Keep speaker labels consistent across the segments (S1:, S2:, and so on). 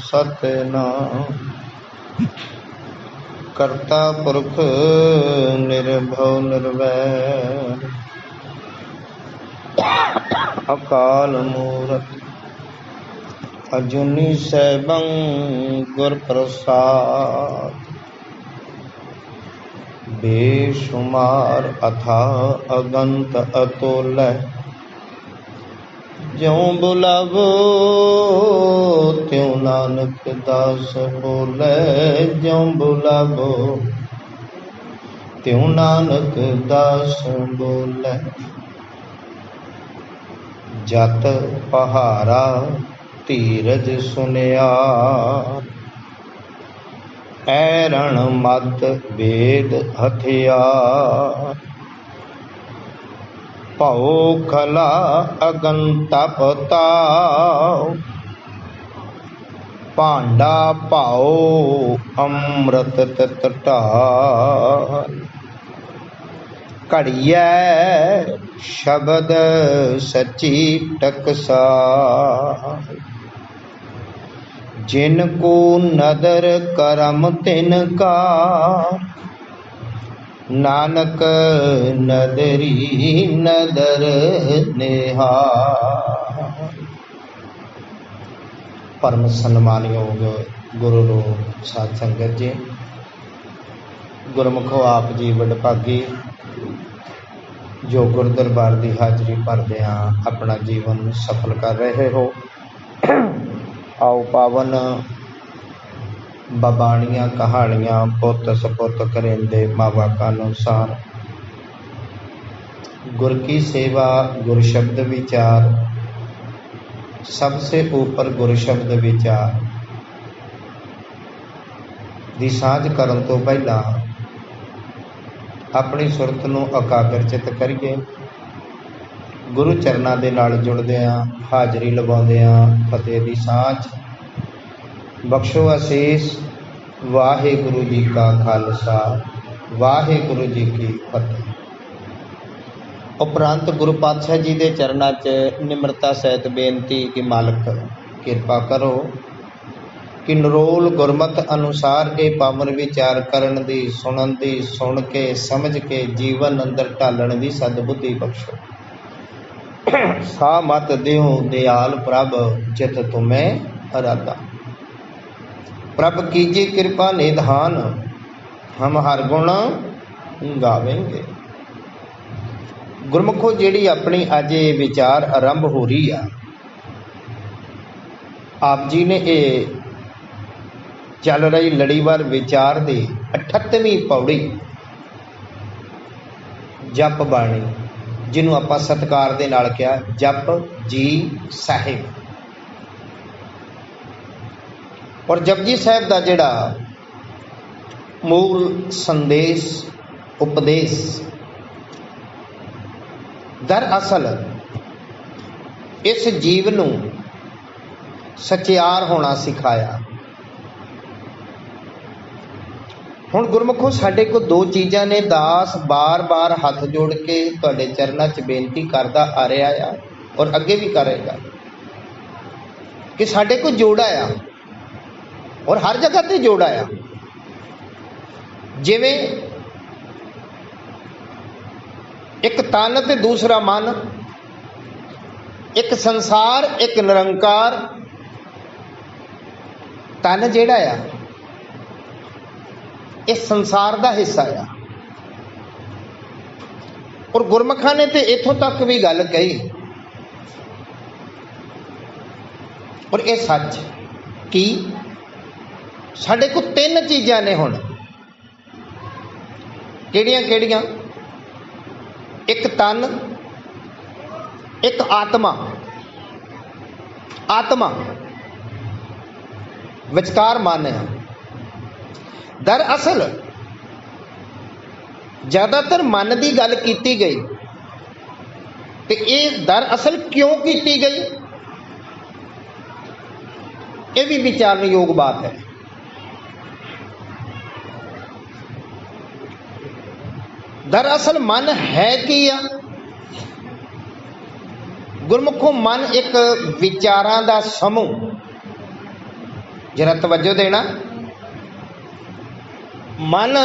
S1: सतनाम करता पुरख निर्भव निर्वैर अकाल मूरत अजूनी सैभं गुर प्रसाद बेशुमार अथा अगंत अतुल्य ज्यों बुलावो त्यों नानक दास बोले ज्यों बुलावो त्यों नानक दास बोले जत पहारा धीरज सुनिया ऐरण मत वेद हथियार भौ खला अगन तप ताव भांडा भाओ अमृत तत ढाल घड़िया शब्द सची टकसाल जिनको नदर करम तिनका नानक नदरी नदर निहाल। परम सन्मानयोग गुरु रूप साध संगत जी, गुरमुखो आप जी वडभागी जो गुरु दरबार की हाजरी भरदियां अपना जीवन सफल कर रहे हो। आओ पावन बबाणियां कहानियां पुत सपुत करेंदे मावा का अनुसार गुर की सेवा गुर शब्द विचार सबसे ऊपर गुर शब्द विचार दी साझ करन तो पहला अपनी सुरत नूं एकाग्रचित करिए। गुरु चरनां दे नाल जुड़दियां हाजरी लवाउंदियां फतेह दी साझ बख्शो आसीस। वाहिगुरु जी का खालसा वाहिगुरु जी की फतेह। उपरंत गुरु पातशाह जी के चरणों च निम्रता सहित बेनती कि मालक किरपा करो कि नरोल गुरमत अनुसार ये पावन विचार करन दी सुनन दी सुन के समझ के जीवन अंदर ढालण दी सदबुद्धि बख्शो। सा मत देओ दयाल प्रभ जित तुम्हें अराधा। प्रभ कीजिए कृपा निधान हम हर गुण गावेंगे। गुरमुखो जिहड़ी अपनी अज ये विचार आरंभ हो रही है, आप जी ने ये चल रही लड़ीवार विचार दी 38वीं पौड़ी जप बाणी जिन्हों आपां सत्कार दे नाल कहा जप जी साहिब। और जपजी साहब का जिहड़ा मूल संदेश उपदेश दरअसल इस जीव नूं सचियार होना सिखाया। हुण गुरमुखो साडे को दो चीज़ां ने दास बार बार हाथ जोड़ के तुहाडे चरनां च बेनती करदा आ रहा है और अगे भी करेगा कि साडे को जोड़ाया और हर जगह ते जोड़ाया। जिवें एक तन ते दूसरा मन, एक संसार एक निरंकार। तन जिहड़ा आ इस संसार का हिस्सा आ और गुरमुखां ने तो इथों तक भी गल कही और यह सच कि साढ़े को तीन चीज़ां ने हुण किहड़ियां एक तन एक आत्मा। आत्मा विचकार मन है। दरअसल ज़्यादातर मन की गल की गई तो ये दरअसल क्यों की गई ये भी विचारन योग बात है। दरअसल मन है कि गुरमुखों मन एक विचारां दा समूह, जरा तवज्जो देना, मन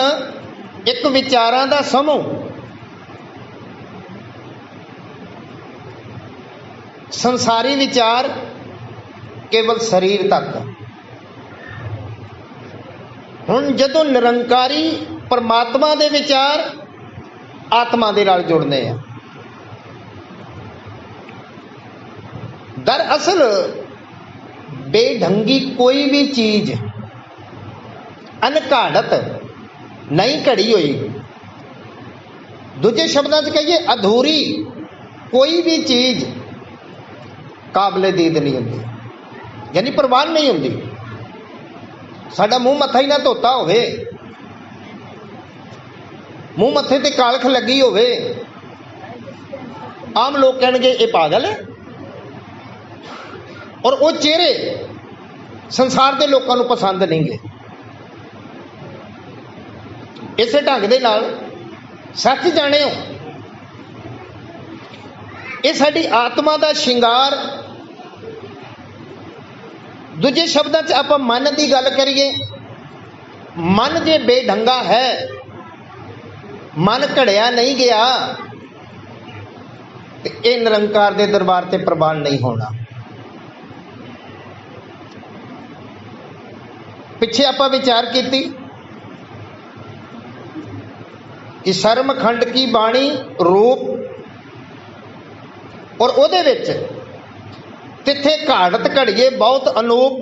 S1: एक विचारां दा समूह, संसारी विचार केवल शरीर तक। हुण जदों निरंकारी परमात्मा दे विचार आत्मा दे नाल जुड़ने आ, दरअसल बेढंगी कोई भी चीज अनघाड़त नहीं घड़ी हुई, दूजे शब्दां च कहिए अधूरी कोई भी चीज काबिले दीद नहीं होंदी, यानी प्रवान नहीं होंदी। साडा मूँह मत्था ही ना धोता होवे, मूँह मत्थे ते कालख लगी होवे, आम लोग कहणगे ये पागल है। और वो चेहरे संसार के लोगों को पसंद नहीं गे। इस ढंग दे नाल सच जाने हो, ये साडी आत्मा का शिंगार। दूजे शब्दों च आपां मन की गल करिए, मन जे बेढंगा है, मन घड़िया नहीं गया, तो यह निरंकार के दरबार से प्रवान नहीं होना। पिछे आप विचार की कि सरम खंड की बाणी रूप, और उहदे विच तिथे घाड़त घड़िए बहुत अनूप,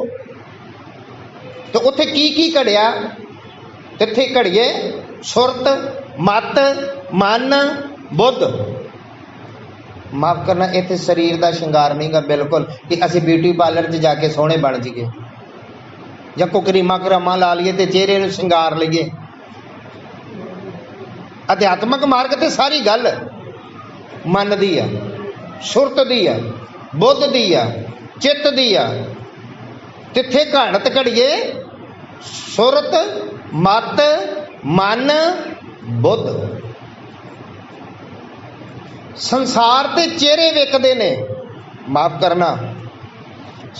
S1: तो उत्थे की घड़िया, तिथे घड़िए सुरत मत मन बुद्ध। माफ करना, इत्थे शरीर का श्रृंगार नहीं गा बिल्कुल कि असी ब्यूटी पार्लर च जाके सोहने बन जाइए या कोई करीमा करामा ला लीए तो चेहरे नूं श्रृंगार लीए। अध्यात्मक मार्ग ते सारी गल मन दी है, सुरत दी है, बुद्ध दी है, चित्त दी है। तिथे घाड़त घड़िए सुरत मत मन बुद्ध। संसार ते चेहरे विकदे ने, माफ करना,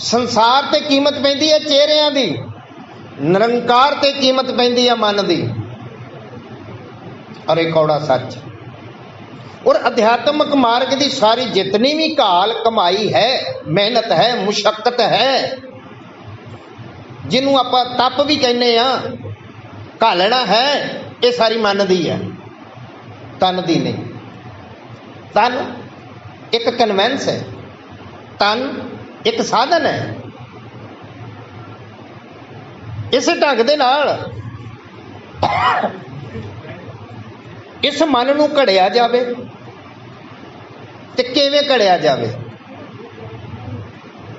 S1: संसार ते कीमत पैंदी है चेहरिਆਂ दी, निरंकार ते कीमत पैंदी है मन दी। और एक कौड़ा सच। और अध्यात्मक मार्ग की सारी जितनी भी घाल कमाई है, मेहनत है, मुशक्कत है, जिन्हों आप तप भी कहने घालना है, ये सारी मन दी है, तन दी नहीं। तन एक कन्वेंस है, तन एक साधन है। इस ढंग दे नाल इस मन नूं घड़िया जावे ते किवें घड़िया जावे।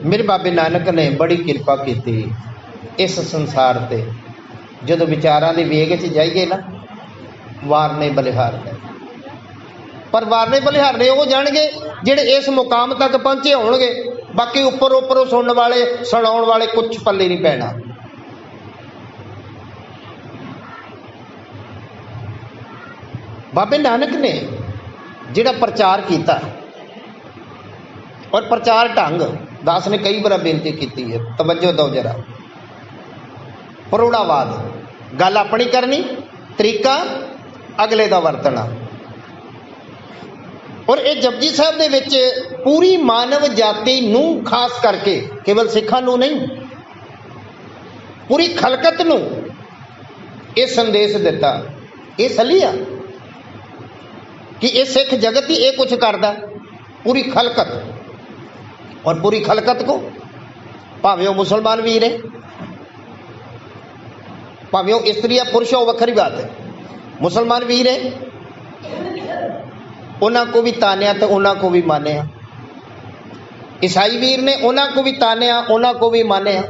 S1: मेरे बाबे नानक ने बड़ी कृपा की इस संसार ते। जदों विचारां दे वेग च जाइए ना, वारने बलिहारने, पर वारने बलिहारने वो जाणगे जिहड़े इस मुकाम तक पहुंचे होणगे, बाकी उपर उपर सुनने वाले सुनाउण वाले कुछ पल्ले नहीं पैना। बाबे नानक ने जिहड़ा प्रचार किया, और प्रचार ढंग दास ने कई बार बेनती की है, तवज्जो दो जरा। परोड़ावाद, गल अपनी करनी, तरीका अगले का वरतना। और ये जपजी साहब दे विच पूरी मानव जाति नूं खास करके, केवल सिखां नूं नहीं, पूरी खलकत नूं ये संदेश दिता। ये सलीया कि ये सिख जगत ही ये कुछ करता, पूरी खलकत। और पूरी खलकत को भावें वो मुसलमान वीर है, भावें वो स्त्री या पुरुष हो, वखरी बात है। मुसलमान वीर है, उन्होंने को भी तानिया तो उन्होंने को भी मानिया। ईसाई वीर ने उन्होंने को भी तानिया, उन्होंने को भी मानिया।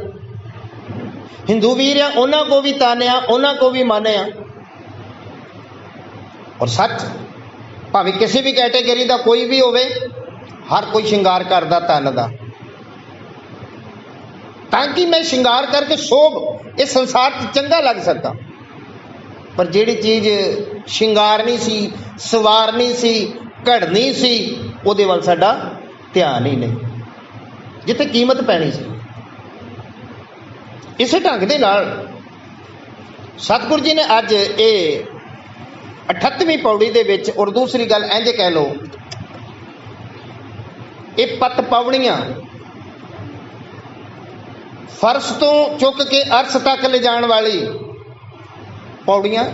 S1: हिंदू वीर है, उन्होंने को भी तानिया, उन्होंने को भी मानिया। और सच भावें किसी भी कैटेगरी का कोई भी होवे, हर कोई श्रृंगार करता तन का, ताकि मैं श्रृंगार करके शोभ इस संसार से चंगा लग सका। पर जिहड़ी चीज श्रृंगारनी सी, सवारनी सी, घड़नी सी, उहदे वल साडा ध्यान ही नहीं, जिथे कीमत पैनी सी। इस ढंग दे नाल सतगुरु जी ने अज ये 38ਵੀਂ पौड़ी दे विच, और दूसरी गल इंज कह लो, ये पत पवड़ियां फर्श तो चुक के अर्श तक ले जाने वाली पौड़ियां,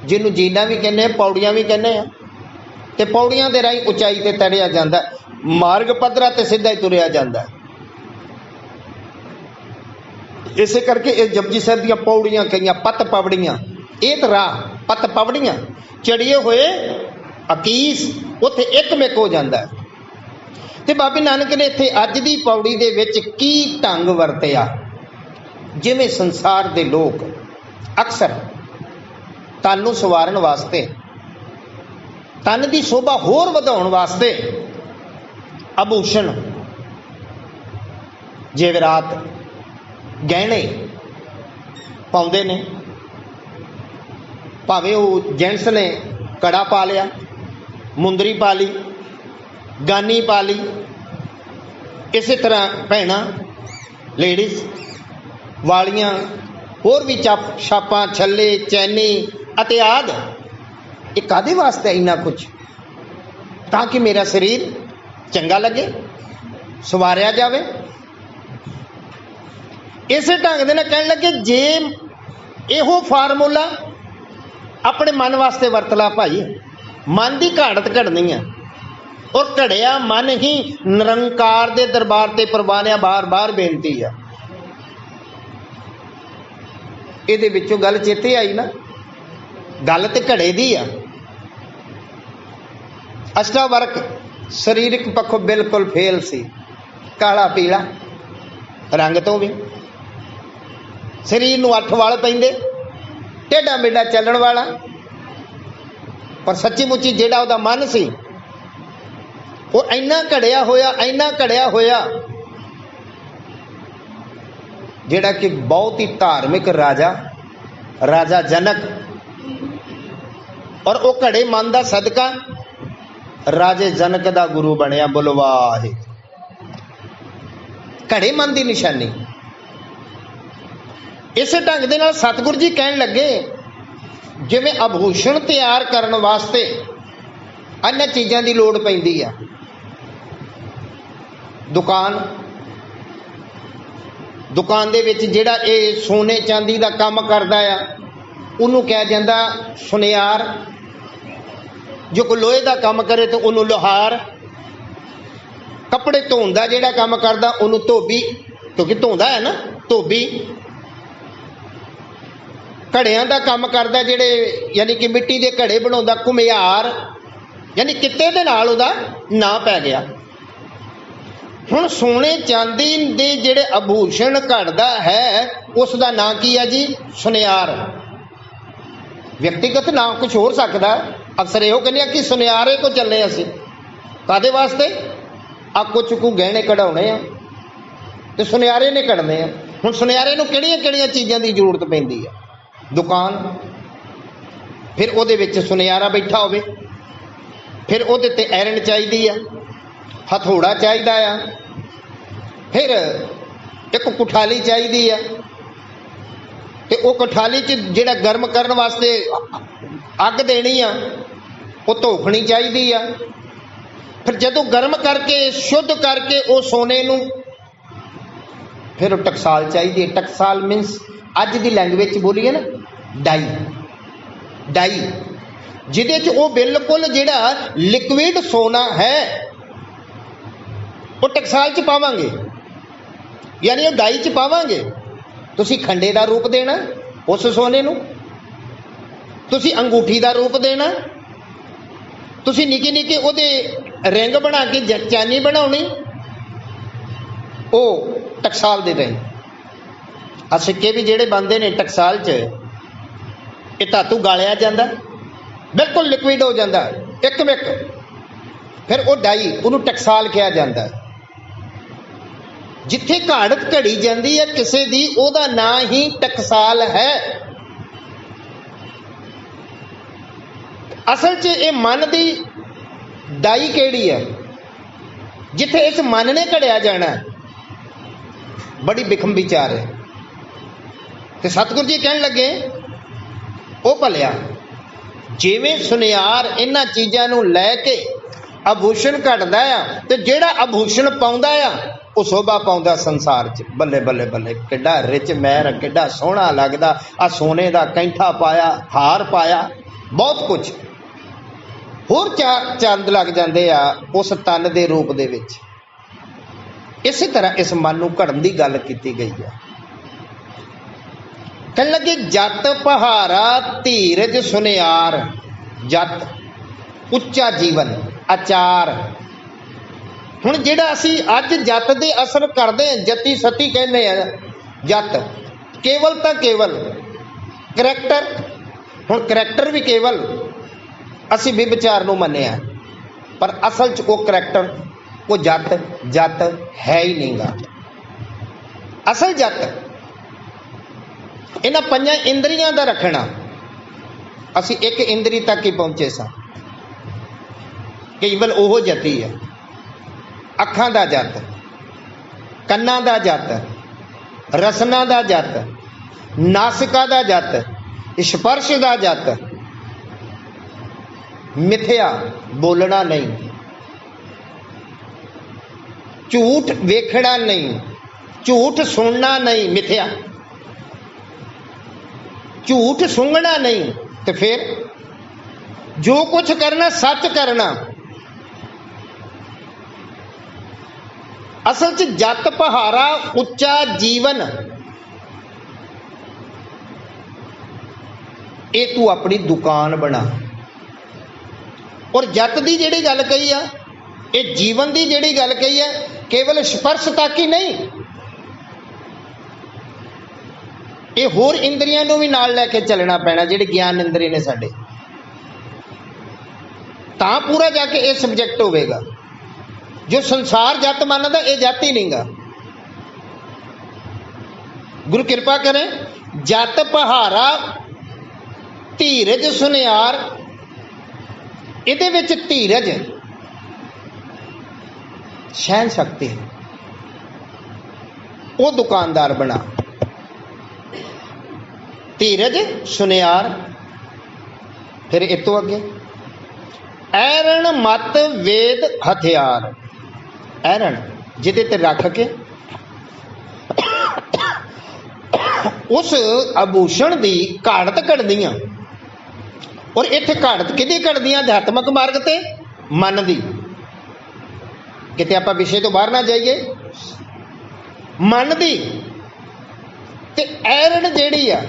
S1: जिन्हों जीना भी कहने, पौड़ियां भी कहने, ते पौड़ियां दे राही उचाई ते तरिया जांदा, मार्ग पद्धरा ते सीधा ही तुरिया जांदा। इसे करके ये जपजी साहिब दी पौड़ियां कई पत पवड़ियां, ये तो राह पत पवड़ियां, चढ़िए हुए अकीस उत्थे एकमिक हो जाता है। ते बाबे नानक ने इत्थे अज दी पौड़ी दे विच की ढंग वरतिया, जिवें संसार दे लोग अक्सर तन नूं सवारन वास्ते, तन की शोभा होर वधाउण वास्ते आभूषण, जेवरात, गहने पाउंदे ने। भावें वो जेंट्स ने कड़ा पा लिया, मुंदरी पा ली, गानी पा ली, इस तरह भैणां लेडीज़ वालियां होर भी छापां, छल्ले, चैनी अते आदि। ये कादे वास्ते इन्ना कुछ? ताकि मेरा शरीर चंगा लगे, सवारिया जावे। इस ढंग दे नाल कहण लगे, जे इहो फार्मूला अपने मन वास्ते वरत ला भाई, मन की घाड़त घड़नी है, और घड़िया मन ही निरंकार दे दरबार ते परवानिया बार बार बेनती है। ये विचों गल चेते आई ना, गल तो घड़े दी आ। अष्टावर्क शरीरक पक्षों बिल्कुल फेल सी, काला पीला रंग तो भी, शरीर नूं 8 वाल पैंदे, टेढ़ा मेढ़ा चलण वाला, पर सच्ची मुच्ची जिहड़ा उहदा मन सी वो इन्ना घड़िया होया, इन्ना घड़िया होया, जिहड़ा कि बहुत ही धार्मिक राजा, राजा जनक, और वो घड़े मन दा सदका राजे जनक दा गुरु बनिया। बोलो वाहे। घड़े मन की निशानी। इस ढंग दे नाल सतगुरु जी कहन लगे, जिवें आभूषण तैयार करने वास्ते अन्य चीज़ों की लोड़ पैंदी है। दुकान दे विच जिहड़ा ये सोने चांदी का काम करता है, उन्होंने कहा जाता सुनियार, जो कोई लोहे का काम करे तो उन्होंने लोहार, कपड़े धोन का जिहड़ा काम करता उन्होंने धोबी, क्योंकि धोंदा है ना धोबी, घड़ियां का काम करता जिहड़े यानी कि मिट्टी के घड़े बनाउंदा घुमियार, यानी किते दे नाल उहदा नां पै गया। हुण सोने चांदी दे जिहड़े आभूषण घड़दा है उसका नां की है जी? सुनियार। व्यक्तिगत नाम कुछ हो सकता, अक्सर यो कहने कि सुनियारे को चलने असीं कादे वास्ते? आको चुकू गहने कढ़ाउणे आ ते सुनियारे ने कढ़ने आ। हुण सुनियारे नूं किहड़ियां-किहड़ियां चीज़ां की जरूरत पैंदी है? दुकान, फिर उहदे विच सुनियारा बैठा होवे, फिर उहदे ते ऐरन चाहिदी है, हथौड़ा चाहिदा आ, फिर एक कुठाली चाहिदी है, ते वो कुठाली च जिहड़ा गर्म करने वास्ते अग देनी आ वो धोखनी चाहिदी आ। फिर जदों गर्म करके शुद्ध करके वो सोने नूं, फिर वो टकसाल चाहिए। टकसाल मीनस अज की लैंग्वेज बोलीए ना डाई, डाई जिहदे च वो बिल्कुल जिहड़ा लिक्विड सोना है वो टकसाल च पावांगे, यानी वो डाई च पावांगे। तुसी खंडे का रूप देना उस सोने नूं, तुसी अंगूठी का रूप देना, तुसी निके निके उहदे रिंग बना के चैनी बनाउणी, वो टकसाल दे रहे। आ सिक्के भी जिहड़े बनते हैं टकसाल च, ये धातु गालिया जाता, बिल्कुल लिक्विड हो जाता एकमिक, फिर वो डाई उन्होंने टकसाल कहा जाता है। जिथे घाड़त घड़ी जाती है किसी दी, ओहदा नाम ही टकसाल है। असल च ये मन की डाई केड़ी है? जिथे इस मन ने घड़िया जाना बड़ी बिखम विचार है। तो सतगुरु जी कहन लगे ओ भलिया जिवें सुनियार इन्हां चीज़ां नूं लैके आभूषण घटदा आ ते जिहड़ा आभूषण पाउंदा आ वो शोभा पाउंदा संसार च। बल्ले बल्ले बल्ले किड्डा रिच महर किड्डा सोहना लगदा आ सोने दा कैंठा पाया हार पाया बहुत कुछ होर चंद लग जाते आ उस तन के रूप दे विच। इसी तरह इस मन नूं घड़न की गल की गई है। कहन लगे जत पहारा धीरज सुनियार जत उच्चा जीवन आचार। हुण जिहड़ा असीं अज जत दे असर करदे जती सती कहने जत केवल तो केवल करैक्टर। हुण करैक्टर भी केवल असीं विचार नूं मन्निया पर असल च वो करैक्टर वो जत जत है ही नहीं गा। असल जत इन्हां पंजां इंद्रियां दा रखना। असीं एक इंद्री तक ही पहुंचे सां केवल ओहो जती है। अखां दा जत कन्नां दा जत रसना दा जत नासिका दा जत स्पर्श दा जत मिथ्या बोलना नहीं झूठ वेखना नहीं झूठ सुनना नहीं मिथ्या झूठ सूंघना नहीं तो फिर जो कुछ करना सच करना। असल च जत पहारा उच्चा जीवन ये तू अपनी दुकान बना। और जत की जिहड़ी गल कही आ ये जीवन की जिहड़ी गल कही है केवल स्पर्श तक ही नहीं ये होर इंद्रियां नूं भी नाल लैके चलना पैना जिहड़े ज्ञान इंद्रिय ने साडे तां पूरा जाके ये सबजैक्ट होवेगा। जो संसार जत मानदा ये जत ही नहीं गा। गुरु कृपा करें जत पहारा धीरज सुनियार इहदे विच धीरज सहन शक्ति वो दुकानदार बना। धीरज सुनियार फिर इतो अगे ऐरण मत वेद हथियार। ऐरण जिदे ते रख के उस आभूषण की घाड़त कढ़दियां। और इत्थे घाड़त किहदी कढ़दियां अध्यात्मक मार्ग ते मन दी। किते आपां विषय तो बाहर ना जाइए मन दी ते ऐरण जिहड़ी आ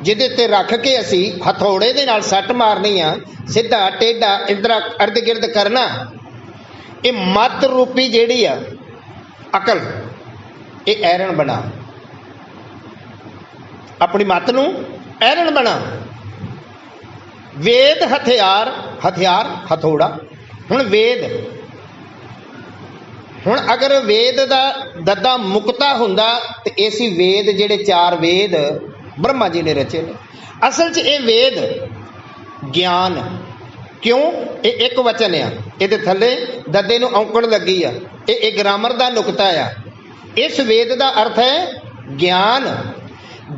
S1: जिहदे ते रख के असी हथौड़े दे नाल सट मारनी आ सीधा टेढ़ा इधर अर्द गिर्द करना ये मत रूपी जिहड़ी आ अकल ये ऐरण बना। अपनी मत नूं ऐरण बना। वेद हथियार हथियार हथौड़ा। हुण वेद हुण अगर वेद दा दद्दा मुक्ता हुंदा ते ऐसी वेद जिहड़े चार वेद ब्रह्मा जी ने रचे ने। असल च ये वेद ज्ञान क्यों ये एक वचन आ ये थले दद्दे नूं औंकड़ लगी आ ये ग्रामर का नुकता आ। इस वेद का अर्थ है ज्ञान।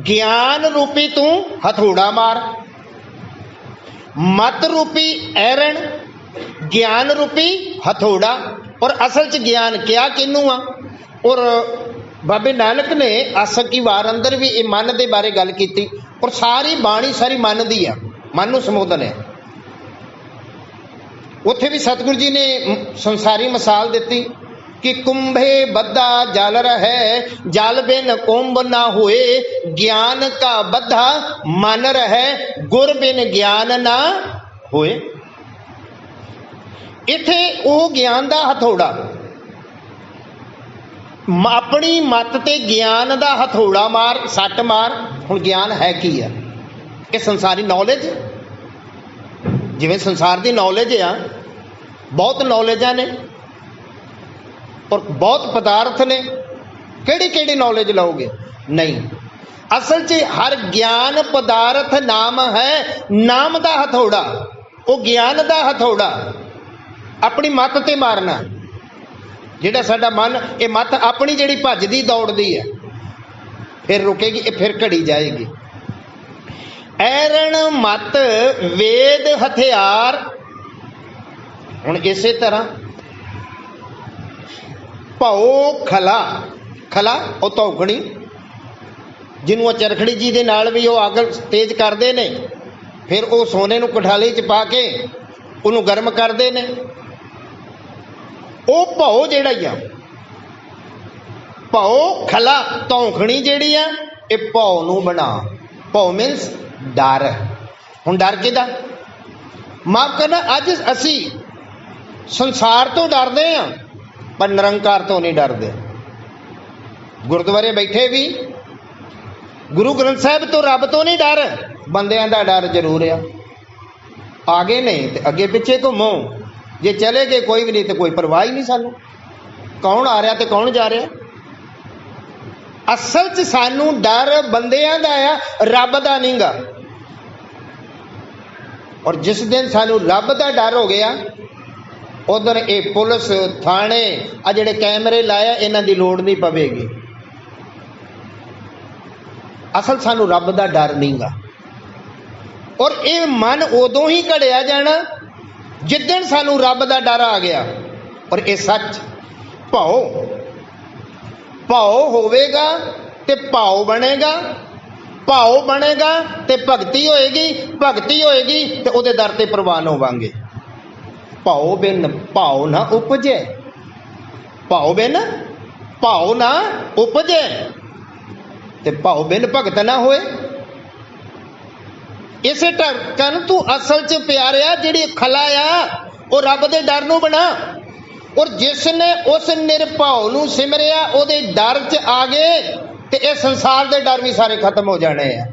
S1: ज्ञान रूपी तू हथौड़ा मार मत रूपी ऐरण ज्ञान रूपी हथौड़ा। और असल च ज्ञान क्या किनू आ। और बाबे नानक ने आसकी वार अंदर भी ये मन के बारे गल की और सारी बाणी सारी मन दी आ मन नूं संबोधन है। उत्थे भी सतगुरु जी ने संसारी मिसाल दी कि कुंभे बद्धा जल रहे जल बिन कुंभ ना होए ज्ञान का बद्धा मन रहे गुर बिन ज्ञान ना होए। इथे वो ज्ञान का हथौड़ा अपनी मत ते ज्ञान का हथौड़ा मार सट मार। हुण ज्ञान है की है ये संसारी नॉलेज जिवें संसार की नॉलेज आ बहुत नॉलेजा ने और बहुत पदार्थ ने केड़ी केड़ी नॉलेज लाओगे नहीं। असल च हर ज्ञान पदार्थ नाम है नाम का हथौड़ा वो ज्ञान का हथौड़ा अपनी मत ते मारना। ਜਿਹੜਾ ਸਾਡਾ ਮਨ, ਇਹ ਮੱਤ ਆਪਣੀ ਜਿਹੜੀ ਭੱਜਦੀ ਦੌੜਦੀ ਹੈ, ਫਿਰ ਰੁਕੇਗੀ, ਇਹ ਫਿਰ ਘੜੀ ਜਾਏਗੀ। ਐਰਣ ਮਤ ਵੇਦ ਹਥਿਆਰ। ਹੁਣ ਇਸੇ ਤਰ੍ਹਾਂ ਭਉ ਖਲਾ, ਖਲਾ ਉਹ ਧੌਖਣੀ, ਜਿਹਨੂੰ ਉਹ ਚਰਖੜੀ ਜੀ ਦੇ ਨਾਲ ਵੀ ਉਹ ਅੱਗ ਤੇਜ਼ ਕਰਦੇ ਨੇ, ਫਿਰ ਉਹ ਸੋਨੇ ਨੂੰ ਕਠਾਲੀ 'ਚ ਪਾ ਕੇ ਉਹਨੂੰ ਗਰਮ ਕਰਦੇ ਨੇ। ਉਹ ਭਉ ਜਿਹੜਾ ਹੀ ਆ, ਭਉ ਖਲਾ ਧੌਖਣੀ ਜਿਹੜੀ ਆ, ਇਹ ਭਉ ਨੂੰ ਬਣਾ। ਭਉ ਮੀਨਸ ਡਰ। ਹੁਣ ਡਰ ਕਿਹਦਾ? ਮਾਫ ਕਰਨਾ, ਅੱਜ ਅਸੀਂ ਸੰਸਾਰ ਤੋਂ ਡਰਦੇ ਆ, ਪਰ ਨਿਰੰਕਾਰ ਤੋਂ ਨਹੀਂ ਡਰਦੇ। ਗੁਰਦੁਆਰੇ ਬੈਠੇ ਵੀ ਗੁਰੂ ਗ੍ਰੰਥ ਸਾਹਿਬ ਤੋਂ, ਰੱਬ ਤੋਂ ਨਹੀਂ ਡਰ, ਬੰਦਿਆਂ ਦਾ ਡਰ ਜ਼ਰੂਰ ਆ। ਆ ਗਏ ਨੇ ਤੇ ਅੱਗੇ ਪਿੱਛੇ ਘੁੰਮੋ, ਜੇ ਚਲੇ ਗਏ ਕੋਈ ਵੀ ਨਹੀਂ ਤੇ ਕੋਈ ਪਰਵਾਹ ਹੀ ਨਹੀਂ ਸਾਨੂੰ, ਕੌਣ ਆ ਰਿਹਾ ਤੇ ਕੌਣ ਜਾ ਰਿਹਾ। ਅਸਲ 'ਚ ਸਾਨੂੰ ਡਰ ਬੰਦਿਆਂ ਦਾ ਆ, ਰੱਬ ਦਾ ਨਹੀਂਗਾ। ਔਰ ਜਿਸ ਦਿਨ ਸਾਨੂੰ ਰੱਬ ਦਾ ਡਰ ਹੋ ਗਿਆ, ਉਧਰ ਇਹ ਪੁਲਿਸ ਥਾਣੇ ਆ ਜਿਹੜੇ ਕੈਮਰੇ ਲਾਇਆ, ਇਹਨਾਂ ਦੀ ਲੋੜ ਨਹੀਂ ਪਵੇਗੀ। ਅਸਲ ਸਾਨੂੰ ਰੱਬ ਦਾ ਡਰ ਨਹੀਂਗਾ। ਔਰ ਇਹ ਮਨ ਉਦੋਂ ਹੀ ਘੜਿਆ ਜਾਣਾ ਜਿੱਦਣ ਸਾਨੂੰ ਰੱਬ ਦਾ ਡਰ ਆ ਗਿਆ। ਔਰ ਇਹ ਸੱਚ, ਭਉ ਭਉ ਹੋਵੇਗਾ ਤੇ ਭਾਉ ਬਣੇਗਾ, ਭਾਉ ਬਣੇਗਾ ਤੇ ਭਗਤੀ ਹੋਏਗੀ, ਭਗਤੀ ਹੋਏਗੀ ਤੇ ਉਹਦੇ ਦਰ ਤੇ ਪ੍ਰਵਾਨ ਹੋਵਾਂਗੇ। ਭਾਉ ਬਿਨ ਭਾਉ ਨਾ ਉਪਜੇ, ਭਾਉ ਬਿਨ ਭਾਉ ਨਾ ਉਪਜੇ, ਤੇ ਭਾਉ ਬਿਨ ਭਗਤ ਨਾ ਹੋਏ। ਇਸੇ ਢੰਗ ਤੂੰ ਅਸਲ 'ਚ ਪਿਆਰਿਆ ਜਿਹੜੀ ਖਲਾ ਆ, ਉਹ ਰੱਬ ਦੇ ਡਰ ਨੂੰ ਬਣਾ। ਔਰ ਜਿਸ ਨੇ ਉਸ ਨਿਰਭਉ ਨੂੰ ਸਿਮਰਿਆ, ਉਹਦੇ ਡਰ 'ਚ ਆ ਗਏ ਤੇ ਇਹ ਸੰਸਾਰ ਦੇ ਡਰ ਵੀ ਸਾਰੇ ਖਤਮ ਹੋ ਜਾਣੇ ਆ।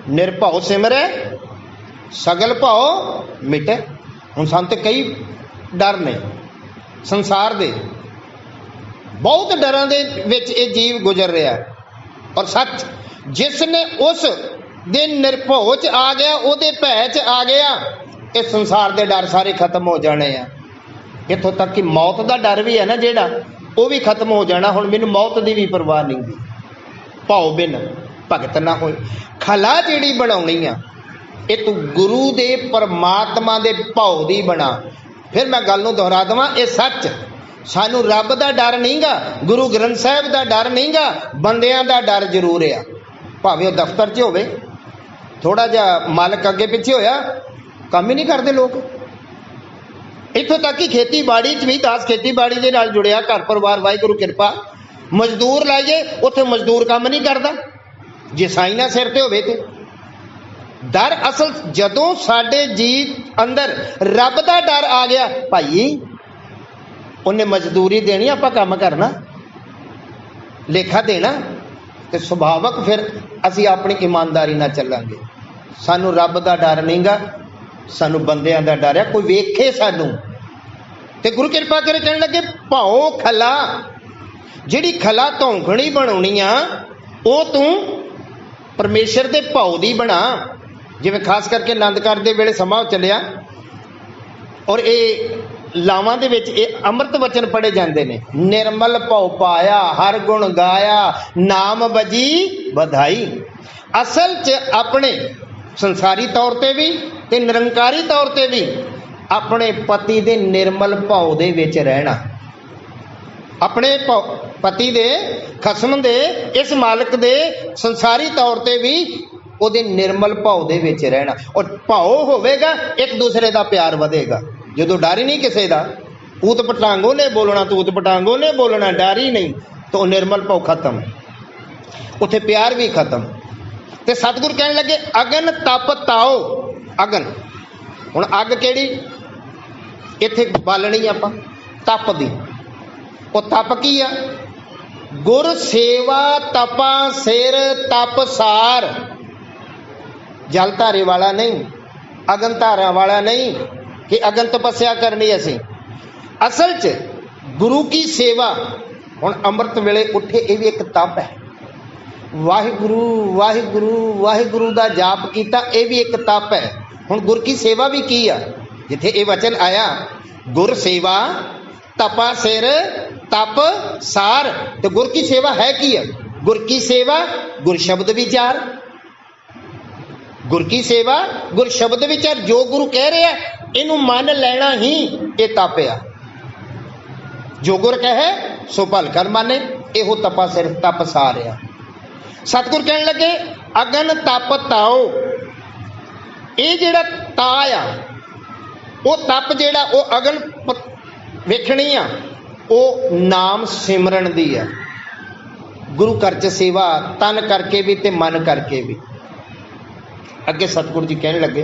S1: ਨਿਰਭਉ ਸਿਮਰੇ ਸਗਲ ਭਉ ਮਿਟੇ। ਹੁਣ ਸਾਨੂੰ ਤੇ ਕਈ ਡਰ ਨੇ ਸੰਸਾਰ ਦੇ, ਬਹੁਤ ਡਰਾਂ ਦੇ ਵਿੱਚ ਇਹ ਜੀਵ ਗੁਜ਼ਰ ਰਿਹਾ। ਔਰ ਸੱਚ, ਜਿਸ ਨੇ ਉਸ ਦੇ ਨਿਰਭਉ 'ਚ ਆ ਗਿਆ, ਉਹਦੇ ਭੈ 'ਚ ਆ ਗਿਆ, ਇਹ ਸੰਸਾਰ ਦੇ ਡਰ ਸਾਰੇ ਖਤਮ ਹੋ ਜਾਣੇ ਆ। ਇੱਥੋਂ ਤੱਕ ਕਿ ਮੌਤ ਦਾ ਡਰ ਵੀ ਹੈ ਨਾ ਜਿਹੜਾ, ਉਹ ਵੀ ਖਤਮ ਹੋ ਜਾਣਾ। ਹੁਣ ਮੈਨੂੰ ਮੌਤ ਦੀ ਵੀ ਪਰਵਾਹ ਨਹੀਂ ਗੀ। ਭਾਉ ਬਿਨ ਭਗਤ ਨਾ ਹੋਏ। ਖਲਾ ਜਿਹੜੀ ਬਣਾਉਣੀ ਆ, ਇਹ ਤੂੰ ਗੁਰੂ ਦੇ ਪਰਮਾਤਮਾ ਦੇ ਭਾਉ ਦੀ ਬਣਾ। ਫਿਰ ਮੈਂ ਗੱਲ ਨੂੰ ਦੁਹਰਾ ਦੇਵਾਂ, ਇਹ ਸੱਚ, ਸਾਨੂੰ ਰੱਬ ਦਾ ਡਰ ਨਹੀਂਗਾ, ਗੁਰੂ ਗ੍ਰੰਥ ਸਾਹਿਬ ਦਾ ਡਰ ਨਹੀਂਗਾ, ਬੰਦਿਆਂ ਦਾ ਡਰ ਜ਼ਰੂਰ ਆ। ਭਾਵੇਂ ਉਹ ਦਫ਼ਤਰ 'ਚ ਹੋਵੇ, ਥੋੜਾ ਜਿਹਾ ਮਾਲਕ ਅੱਗੇ ਪਿੱਛੇ ਹੋਇਆ, ਕੰਮ ਹੀ ਨਹੀਂ ਕਰਦੇ ਲੋਕ। ਇੱਥੋਂ ਤੱਕ ਕਿ ਖੇਤੀਬਾੜੀ 'ਚ ਵੀ, ਦਾਸ ਖੇਤੀਬਾੜੀ ਦੇ ਨਾਲ ਜੁੜਿਆ, ਘਰ ਪਰਿਵਾਰ ਵਾਹਿਗੁਰੂ ਕਿਰਪਾ, ਮਜ਼ਦੂਰ ਲਾਈਏ, ਉੱਥੇ ਮਜ਼ਦੂਰ ਕੰਮ ਨਹੀਂ ਕਰਦਾ ਜੇ ਸਾਈਨਾ ਸਿਰ ਤੇ ਹੋਵੇ। ਤੇ ਡਰ ਅਸਲ ਜਦੋਂ ਸਾਡੇ ਜੀ ਅੰਦਰ ਰੱਬ ਦਾ ਡਰ ਆ ਗਿਆ, ਭਾਈ ਉਹਨੇ ਮਜ਼ਦੂਰੀ ਦੇਣੀ, ਆਪਾਂ ਕੰਮ ਕਰਨਾ, ਲੇਖਾ ਦੇਣਾ, ਤੇ ਸੁਭਾਵਕ ਫਿਰ ਅਸੀਂ ਆਪਣੀ ਇਮਾਨਦਾਰੀ ਨਾਲ ਚੱਲਾਂਗੇ। ਸਾਨੂੰ ਰੱਬ ਦਾ ਡਰ ਨਹੀਂਗਾ, ਸਾਨੂੰ ਬੰਦਿਆਂ ਦਾ ਡਰ ਆ, ਕੋਈ ਵੇਖੇ ਸਾਨੂੰ। ਤੇ ਗੁਰੂ ਕਿਰਪਾ ਕਰੇ ਕਹਿਣ ਲੱਗੇ, ਭਾਉ ਖਲਾ, ਜਿਹੜੀ ਖਲਾ ਧੌਂਖਣੀ ਬਣਾਉਣੀ ਆ, ਉਹ ਤੂੰ ਪਰਮੇਸ਼ਰ ਦੇ ਭਾਉ ਦੀ ਬਣਾ। ਜਿਵੇਂ ਖਾਸ ਕਰਕੇ ਆਨੰਦ ਕਾਰਜ ਦੇ ਵੇਲੇ ਸਮਾਂ ਚੱਲਿਆ, ਔਰ ਇਹ ਲਾਵਾਂ ਦੇ ਵਿੱਚ ਇਹ ਅੰਮ੍ਰਿਤ ਵਚਨ ਪੜ੍ਹੇ ਜਾਂਦੇ ਨੇ। ਨਿਰਮਲ ਭਉ ਪਾਇਆ, ਹਰ ਗੁਣ ਗਾਇਆ, ਨਾਮ ਬਜੀ ਵਧਾਈ। ਅਸਲ 'ਚ ਆਪਣੇ ਸੰਸਾਰੀ ਤੌਰ ਤੇ ਵੀ ਤੇ ਨਿਰੰਕਾਰੀ ਤੌਰ ਤੇ ਵੀ ਆਪਣੇ ਪਤੀ ਦੇ ਨਿਰਮਲ ਭਾਉ ਦੇ ਵਿੱਚ ਰਹਿਣਾ, ਆਪਣੇ ਪਤੀ ਦੇ, ਖਸਮ ਦੇ, ਇਸ ਮਾਲਕ ਦੇ ਸੰਸਾਰੀ ਤੌਰ ਤੇ ਵੀ ਉਹਦੇ ਨਿਰਮਲ ਭਾਉ ਦੇ ਵਿੱਚ ਰਹਿਣਾ। ਔਰ ਭਾਉ ਹੋਵੇਗਾ, ਇੱਕ ਦੂਸਰੇ ਦਾ ਪਿਆਰ ਵਧੇਗਾ। ਜਦੋਂ ਡਰ ਹੀ ਨਹੀਂ ਕਿਸੇ ਦਾ, ਊਤ ਪਟਾਂਗੋ ਨੇ ਬੋਲਣਾ, ਤੂਤ ਪਟਾਂਗੋ ਨੇ ਬੋਲਣਾ, ਡਰ ਹੀ ਨਹੀਂ, ਤਾਂ ਉਹ ਨਿਰਮਲ ਭਾਉ ਖਤਮ, ਉੱਥੇ ਪਿਆਰ ਵੀ ਖਤਮ। ਤੇ ਸਤਿਗੁਰ ਕਹਿਣ ਲੱਗੇ, ਅਗਨ ਤਪ ਤਾਓ। ਅਗਨ, ਹੁਣ ਅੱਗ ਕਿਹੜੀ ਇੱਥੇ ਬਾਲਣੀ ਆਪਾਂ, ਤਪ ਦੀ। ਉਹ ਤਪ ਕੀ ਆ? ਗੁਰ ਸੇਵਾ ਤਪਾ ਸਿਰ ਤਪ ਸਾਰ। ਜਲ ਧਾਰੇ ਵਾਲਾ ਨਹੀਂ, ਅਗਨ ਧਾਰਾ ਵਾਲਾ ਨਹੀਂ ਕਿ ਅਗਨ ਤਪੱਸਿਆ ਕਰਨੀ ਅਸੀਂ। ਅਸਲ 'ਚ ਗੁਰੂ ਕੀ ਸੇਵਾ। ਹੁਣ ਅੰਮ੍ਰਿਤ ਵੇਲੇ ਉੱਠੇ, ਇਹ ਵੀ ਇੱਕ ਤਪ ਹੈ। ਵਾਹਿਗੁਰੂ ਵਾਹਿਗੁਰੂ ਵਾਹਿਗੁਰੂ ਦਾ ਜਾਪ ਕੀਤਾ, ਇਹ ਵੀ ਇੱਕ ਤਪ ਹੈ। ਹੁਣ ਗੁਰ ਕੀ ਸੇਵਾ ਵੀ ਕੀ ਆ? ਜਿੱਥੇ ਇਹ ਵਚਨ ਆਇਆ, ਗੁਰ ਸੇਵਾ तपा सिर तप सार। तो गुर की सेवा है की है? गुर की सेवा गुर शब्द विचार। गुर की सेवा गुर शब्द विचार। जो गुरु कह रहे इनू मन लेना ही ये तप आ। जो गुर कहे सो भल कर माने, इहो तपा सिर तप सार आ। सतगुर कहन लगे अगन तप ताओ। ये जेड़ा ता आ वो तप जेड़ा वो अगन वेखनी आ, वो नाम सिमरन दी है। गुरु घर च सेवा तन करके भी ते मन करके भी। अगे सतगुरु जी कहने लगे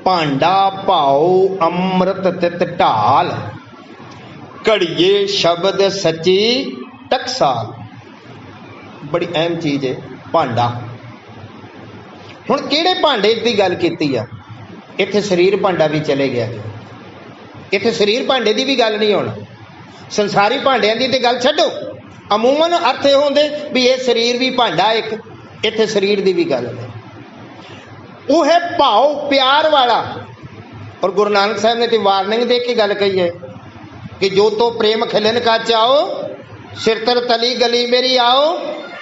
S1: भांडा भाओ अमृत तित ढाल, घड़िए शब्द सच्ची टकसाल। बड़ी अहम चीज है भांडा। हुण किहड़े भांडे की गल कीती आ? इत्थे शरीर भांडा भी चले गया। इत्थे शरीर भांडे की भी गल नहीं होना। संसारी भांडियां की तो गल छड्डो, अमूमन अर्थ ये होंदे भी ये शरीर भी भांडा एक। इत्थे शरीर की भी गल है। वो है भाव प्यार वाला। और गुरु नानक साहब ने तो वार्निंग दे के गल कही है कि जो तो प्रेम खिलन का चाओ, सिर तर तली गली मेरी आओ,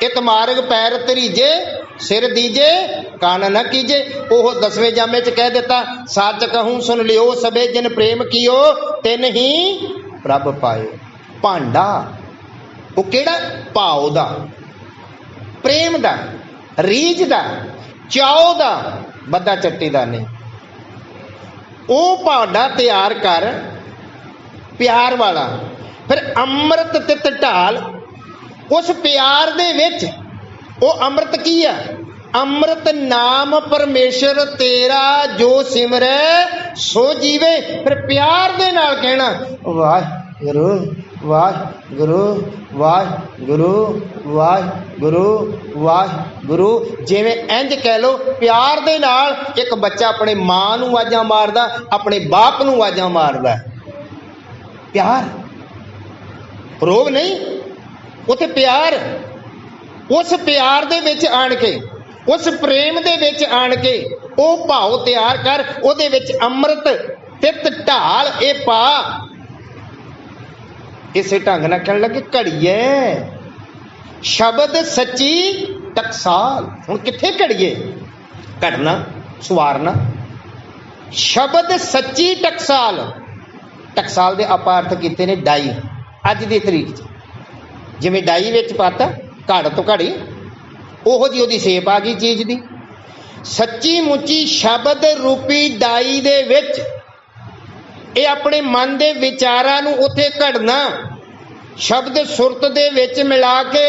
S1: इत मार्ग पैर तरीजे, सिर दीजे कान न कीजे। ओह 10वें जामे च कह देता सच कहूं सुन लियो, सबे जिन प्रेम कियो तिन ही प्रभ पाए। भांडा वो केड़ा? भाव दा, प्रेम दा, रीझ दा, चाओ दा, बद्दा चट्टी दा नहीं। वो भांडा तैयार कर प्यार वाला। फिर अमृत तित ढाल, उस प्यार दे विच वो अमृत की है? अमृत नाम परमेश्वर तेरा जो सिमरै सो जीवे। फिर प्यार दे नाल कहना वाहिगुरु वाहिगुरु वाहिगुरु वाहिगुरु वाहिगुरु। जिवें इंज कह लो प्यार दे नाल एक बच्चा अपने मां नूं आवाज़ां मारदा, अपने बाप नूं आवाज़ां मारदा। प्यार, रोग नहीं, उत्थे प्यार। उस प्यार दे विच आण के, उस प्रेम दे विच आण के वो भाव तैयार कर। उहदे विच अमृत तित ढाल ए पा। इस ढंग नाल कहण लगे घड़िए शब्द सच्ची टकसाल। हुण कित्थे घड़िए? घड़ना सवारना। शब्द सच्ची टकसाल। टकसाल दे आपा अर्थ कीते ने डाई। अज दी तरीक च जिवें डाई विच पाता घड़ तो घड़ी, ओहो जी ओहदी शेप आ गई चीज दी। सच्ची मुच्ची शब्द रूपी डाई दे विच ये अपने मन दे विचारां नूं उत्थे घड़ना, शब्द सुरत दे विच मिला के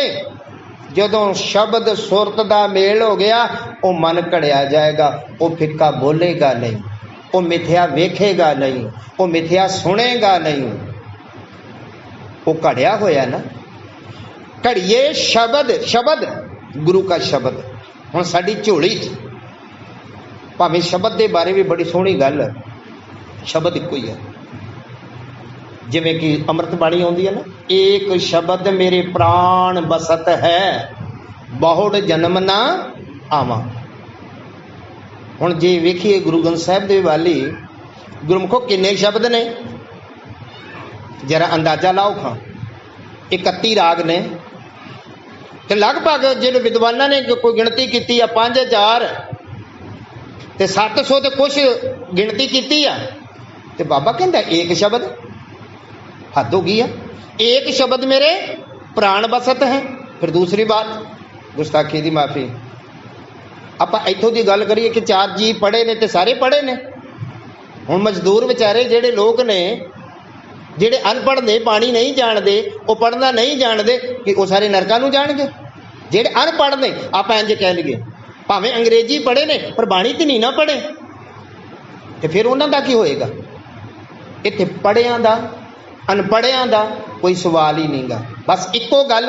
S1: जदों शब्द सुरत दा मेल हो गया वो मन घड़िया जाएगा। वो फिक्का बोलेगा नहीं, वो मिथ्या वेखेगा नहीं, वो मिथ्या सुनेगा नहीं। वो घड़िया होया ना। घड़िए शब्द, शब्द गुरु का शब्द। हुण साडी झोली भावें शब्द के बारे भी बड़ी सोहनी गल है। शब्द इको ही है। जिवें कि अमृत बाणी आउंदी है ना, एक शब्द मेरे प्राण बसत है, बहुड़ जन्म ना आवा। हुण जे वेखिए गुरु ग्रंथ साहिब दे वाली गुरमुखो किन्ने शब्द ने, जरा अंदाजा लाओ खां। 31 राग ने ते लगभग जिन विद्वाना ने कोई गिणती की 5000 ते 700 ते कुछ गिणती की आ। ते बाबा कहता एक शब्द, हद हो गई है। एक शब्द मेरे प्राण बसत है। फिर दूसरी बात, गुस्ताखी की माफी, आप इतों की गल करिए कि 4 जी पढ़े ने ते सारे पढ़े ने। हुण मजदूर बेचारे जेडे लोग ने, जेडे अनपढ़ ने, पानी नहीं जानते, वो पढ़ना नहीं जानते, कि वो सारे नरकां नूं जाणगे। जेडे अनपढ़ ने आप इंज कह लईए भावें अंग्रेजी पढ़े ने पर बाणी तो नहीं ना पढ़े, तो फिर उन्हां दा की होएगा? इत्थे पढ़ियां दा अनपढ़ियां दा कोई सवाल ही नहीं गा। बस इको गल,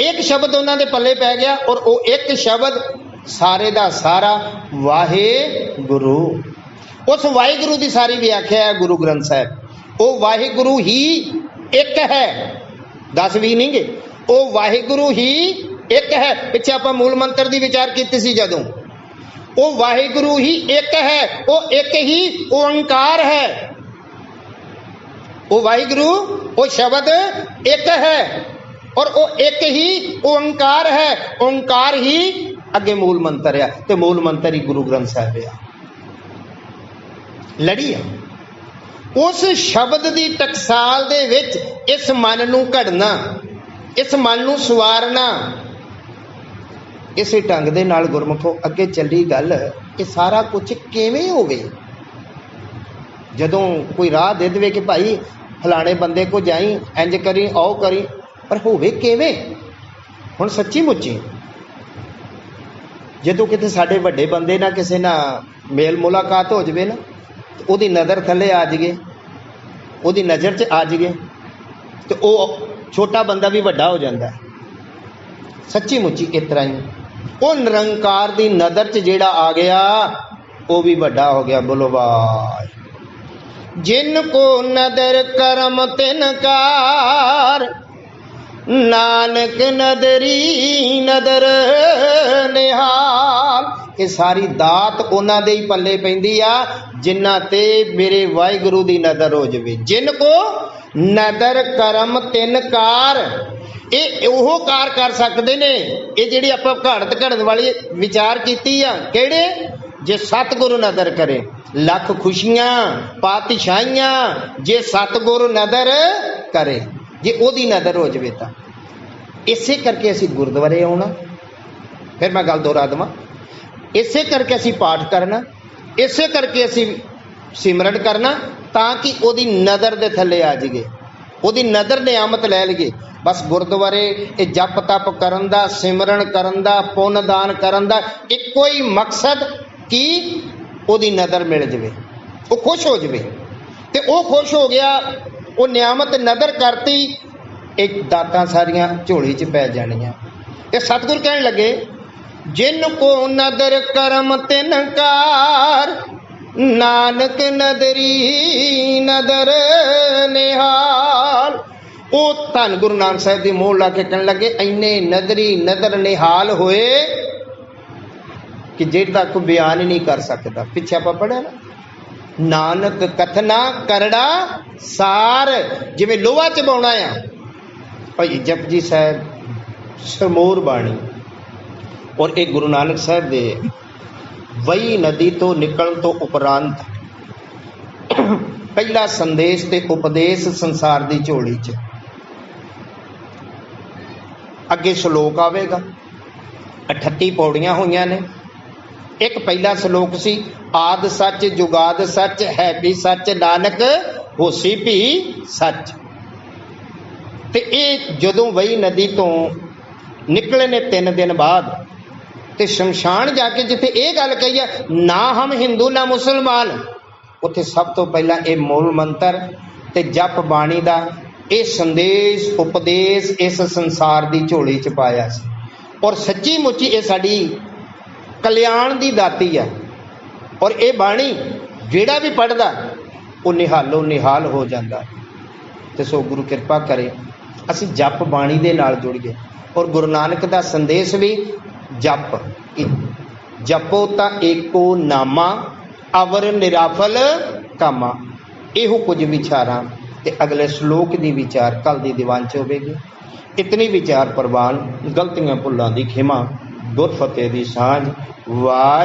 S1: एक शब्द उन्हां दे पल्ले पै गया और वो एक शब्द सारे दा सारा वाहे गुरु। उस वाहिगुरु की सारी व्याख्या है गुरु ग्रंथ साहिब। वो वाहिगुरु ही एक है, 10 भी नहीं गे। वो वाहिगुरु ही एक है। पिछे आप मूल मंत्र की विचार की सी जदों, वो वाहिगुरु ही एक है, वो एक ही ओंकार है। वो वाहिगुरु वो शब्द एक है और वो एक ही ओंकार है। ओंकार ही अगे मूल मंत्र है ते मूल मंत्र ही गुरु ग्रंथ साहिब है। लड़ी है उस शब्द की टकसाल दे विच इस मन नूं घड़ना, इस मन नूं सवारना। इस ढंग दे नाल गुरमुखो अगे चली गल। ये सारा कुछ किवें होवे? जदों कोई राह दे देवे कि भाई फलाने बंदे को जाई, इंज करी, आओ करी, पर होवे किवें? हुण सच्ची मुच्ची जदों किते साडे वड्डे बंदे ना किसे ना मेल मुलाकात हो जाए ना, तो ओदी नज़र थले आ जाए, ओदी नज़र च आ जाए, तो वो छोटा बंदा भी वड्डा हो जाता है। सच्ची मुच्ची इस तरह ही वो निरंकार की नज़र च जेड़ा आ गया वो भी वड्डा हो गया। बोलो वाह। जिनको नदर करम तिनकार, नानक नदरी नदर निहाल। ये सारी दात उन्हां दे ही पल्ले पैंदी आ जिन्हां ते मेरे वाहिगुरु दी नदर हो जावे। जिनको नदर करम तिनकार, ये ओहो कार कर सकते ने। ये जिहड़ी आपां घड़त वाली विचार कीती आ, किहड़े? जे सतगुरु नदर करे लख खुशियां पातशाहियां। जे सतगुरु नदर करे, जे ओदी नदर हो जाए तो इसे करके असी गुरुद्वारे आना। फिर मैं गल दोहरा देवां, इसे करके असी पाठ करना, इसे करके असी सिमरन करना, ताकि ओदी नदर दे थले आ जाइए, ओदी नदर नियामत लै लईए। बस गुरुद्वारे ये जप तप करन दा, सिमरन करन दा, पुन दान करन दा इक्को ही मकसद कि ओदी नदर मिल जाए, वो खुश हो जाए। तो वो खुश हो गया, वो नियामत नदर करती, एक दातां सारियां झोली च पै जानियां। ये सतगुर कहन लगे, जिनको नदर करम तिनकार, नानक नदरी नदर निहाल। वो धन गुरु नानक साहिब दी मोह ला के कहन लगे, इन्ने नदरी नदर निहाल होए कि जेड़ा कोई बयान ही नहीं कर सकता। पिछे आप पढ़िया ना, नानक कथना करड़ा सार। जिवें लोहा चबाउणा आ, भाई जपजी साहब सरमोर बाणी, और एक गुरु नानक साहब दे वही नदी तो निकलण तो उपरांत पहला संदेश ते उपदेश संसार दी झोली च। अगे श्लोक आवेगा, 38 पौड़ियां हुईयां ने। एक पहला श्लोक सी, आद सच जुगाद सच है भी सच, नानक होसी भी सच। ते ये जदों वही नदी तो निकले ने 3 दिन बाद, ते शमशान जाके जिथे ये गल कही है, ना हम हिंदू ना मुसलमान, उत्थे सब तो पहला ये मूल मंत्र ते जप बाणी दा ये संदेश उपदेश इस संसार दी झोली च पाया सी। और सच्ची मुच्ची ये साडी कल्याण दी दाती है। और ये बाणी जेड़ा भी पढ़दा वो निहालो निहाल हो जाता। तो सो गुरु कृपा करे असी जप बाणी दे नाल जुड़िए। और गुरु नानक दा संदेश भी जप, जपो ता एको नामा, अवर निराफल कामा। इहो कुछ विचारां ते अगले श्लोक दी विचार कल दी दीवान च होवेगी। इतनी विचार प्रवान, गलतियां भुलां दी खिमा, गुर फतेह दी सांझ। वाह।